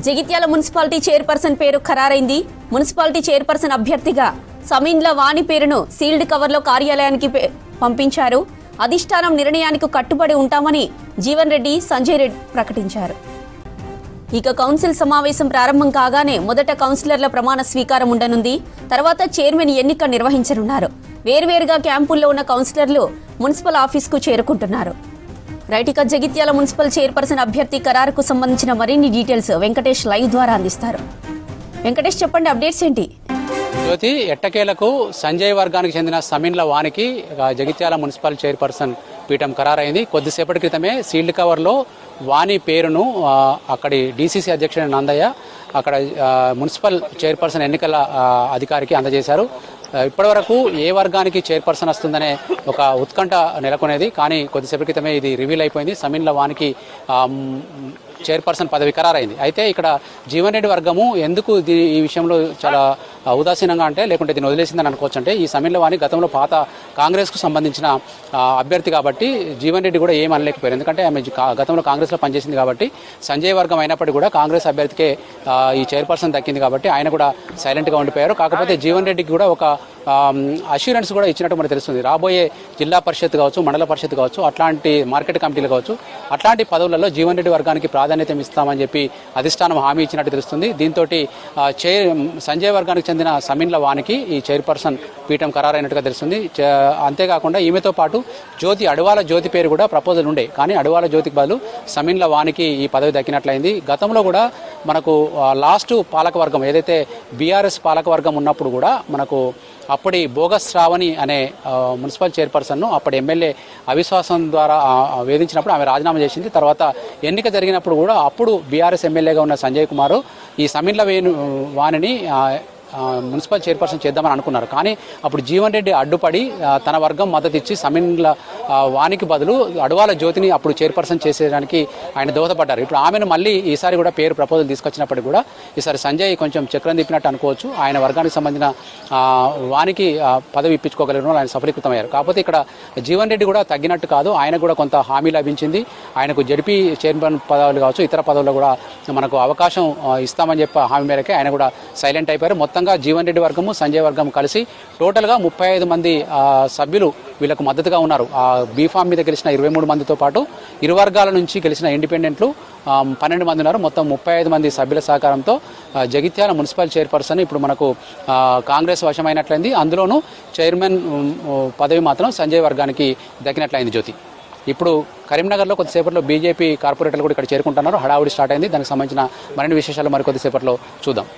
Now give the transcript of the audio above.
Jagtial municipality chairperson పేరు ఖరారైంది. Municipality chairperson అభ్యర్థిగా సమీన్ల వాణి పేరును సీల్డ్ కవర్లో కార్యాలయానికి పంపించారు. అధిష్టానం నిర్ణయానికి కట్టుబడి ఉంటామని జీవన్ రెడ్డి, సంజయ్ రెడ్డి ప్రకటించారు. ఇక కౌన్సిల్ సమావేశం ప్రారంభం కాగానే మొదట కౌన్సిలర్ల ప్రమాణ స్వీకారం ఉండనుంది. తర్వాత చైర్మన్ ఎన్నిక నిర్వహించనున్నారు. వేర్వేరుగా క్యాంపుల్లో ఉన్న కౌన్సిలర్లు మున్సిపల్ ఆఫీస్కు చేరుకుంటున్నారు. రైట్, జగిత్యాల మున్సిపల్ చైర్పర్సన్ అభ్యర్థి ఖరారుకు సంబంధించిన మరిన్ని డీటెయిల్స్ వెంకటేష్ లైవ్ ద్వారా అందిస్తారు. వెంకటేష్, చెప్పండి, అప్డేట్స్ ఏంటి? జ్యోతి, ఎట్టకేలకు సంజయ్ వర్గానికి చెందిన సమీన్ల వానికి జగిత్యాల మున్సిపల్ చైర్పర్సన్ పీఠం ఖరారైంది. కొద్దిసేపటి క్రితమే సీల్డ్ కవర్లో వాణి పేరును అక్కడి డీసీసీ అధ్యక్షుడు నందయ్య అక్కడ మున్సిపల్ చైర్పర్సన్ ఎన్నికల అధికారికి అందజేశారు. ఇప్పటివరకు ఏ వర్గానికి చైర్పర్సన్ వస్తుందనే ఒక ఉత్కంఠ నెలకొనేది, కానీ కొద్దిసేపటి క్రితమే ఇది రివీల్ అయిపోయింది. సమీన్ల వానికి చైర్పర్సన్ పదవి ఖరారైంది. అయితే ఇక్కడ జీవన్ రెడ్డి వర్గము ఎందుకు ఈ విషయంలో చాలా ఉదాసీనంగా అంటే, లేకుంటే దీన్ని వదిలేసిందని అనుకోవచ్చు అంటే, ఈ సమీన్ల వాణి గతంలో పాత కాంగ్రెస్కు సంబంధించిన అభ్యర్థి కాబట్టి జీవన్ రెడ్డి కూడా ఏం అనలేకపోయారు. ఎందుకంటే ఆమె గతంలో కాంగ్రెస్లో పనిచేసింది కాబట్టి, సంజయ్ వర్గం అయినప్పటికీ కూడా కాంగ్రెస్ అభ్యర్థికే ఈ చైర్పర్సన్ దక్కింది కాబట్టి ఆయన కూడా సైలెంట్గా ఉండిపోయారు. కాకపోతే జీవన్ రెడ్డికి కూడా ఒక అష్యూరెన్స్ కూడా ఇచ్చినట్టు మనకు తెలుస్తుంది. రాబోయే జిల్లా పరిషత్ కావచ్చు, మండల పరిషత్ కావచ్చు, అట్లాంటి మార్కెట్ కమిటీలు కావచ్చు, అట్లాంటి పదవులలో జీవన్ రెడ్డి వర్గానికి ప్రాధాన్యత ఇస్తామని చెప్పి అధిష్టానం హామీ ఇచ్చినట్టు తెలుస్తుంది. దీంతో సంజయ్ వర్గానికి చెందిన సమీన్ల వానికి ఈ చైర్పర్సన్ పీఠం ఖరారైనట్టుగా తెలుస్తుంది. అంతేకాకుండా ఈమెతో పాటు అడవాల జ్యోతి పేరు కూడా ప్రపోజల్ ఉండే, కానీ అడవాల జ్యోతికి బదులు సమీన్ల వానికి ఈ పదవి దక్కినట్లయింది. గతంలో కూడా మనకు లాస్ట్ పాలకవర్గం ఏదైతే బీఆర్ఎస్ పాలకవర్గం ఉన్నప్పుడు కూడా మనకు అప్పటి బోగస్ శ్రావణి అనే మున్సిపల్ చైర్పర్సన్ను అప్పటి ఎమ్మెల్యే అవిశ్వాసం ద్వారా వేధించినప్పుడు ఆమె రాజీనామా చేసింది. తర్వాత ఎన్నిక జరిగినప్పుడు కూడా అప్పుడు బీఆర్ఎస్ ఎమ్మెల్యేగా ఉన్న సంజయ్ కుమార్ ఈ సమీన్ల వాణిని మున్సిపల్ చైర్పర్సన్ చేద్దామని అనుకున్నారు. కానీ అప్పుడు జీవన్ రెడ్డి అడ్డుపడి తన వర్గం మద్దతు ఇచ్చి సమీన్ల వానికి బదులు అడవాల జ్యోతిని అప్పుడు చైర్పర్సన్ చేసేయడానికి ఆయన దోహదపడ్డారు. ఇప్పుడు ఆమెను మళ్ళీ ఈసారి కూడా పేరు ప్రపోజల్ తీసుకొచ్చినప్పటికీ కూడా ఈసారి సంజయ్ కొంచెం చక్రం తిప్పినట్టు అనుకోవచ్చు. ఆయన వర్గానికి సంబంధించిన వానికి పదవి ఇప్పించుకోగలిగిన ఆయన సఫలీకృతమయ్యారు. కాకపోతే ఇక్కడ జీవన్ రెడ్డి కూడా తగ్గినట్టు కాదు, ఆయనకు కూడా కొంత హామీ లభించింది. ఆయనకు జడ్పీ చైర్మన్ పదవులు కావచ్చు, ఇతర పదవుల్లో కూడా మనకు అవకాశం ఇస్తామని చెప్పి హామీ మేరకే ఆయన కూడా సైలెంట్ అయిపోయారు. మొత్తంగా జీవన్ రెడ్డి వర్గము, సంజయ్ వర్గం కలిసి టోటల్గా 35 మంది సభ్యులు వీళ్ళకు మద్దతుగా ఉన్నారు. ఆ బీఫామ్ మీద గెలిచిన 23 మందితో పాటు ఇరు వర్గాల నుంచి గెలిచిన ఇండిపెండెంట్లు 12 మంది ఉన్నారు. మొత్తం 35 మంది సభ్యుల సహకారంతో జగిత్యాల మున్సిపల్ చైర్పర్సన్ ఇప్పుడు మనకు కాంగ్రెస్ వశమైనట్లయింది. అందులోనూ చైర్మన్ పదవి మాత్రం సంజయ్ వర్గానికి దక్కినట్లయింది. జ్యోతి, ఇప్పుడు కరీంనగర్లో కొద్దిసేపట్లో బీజేపీ కార్పొరేటర్లు కూడా ఇక్కడ చేరుకుంటున్నారు. హడావుడి స్టార్ట్ అయింది. దానికి సంబంధించిన మరిన్ని విశేషాలు మరి కొద్దిసేపట్లో చూద్దాం.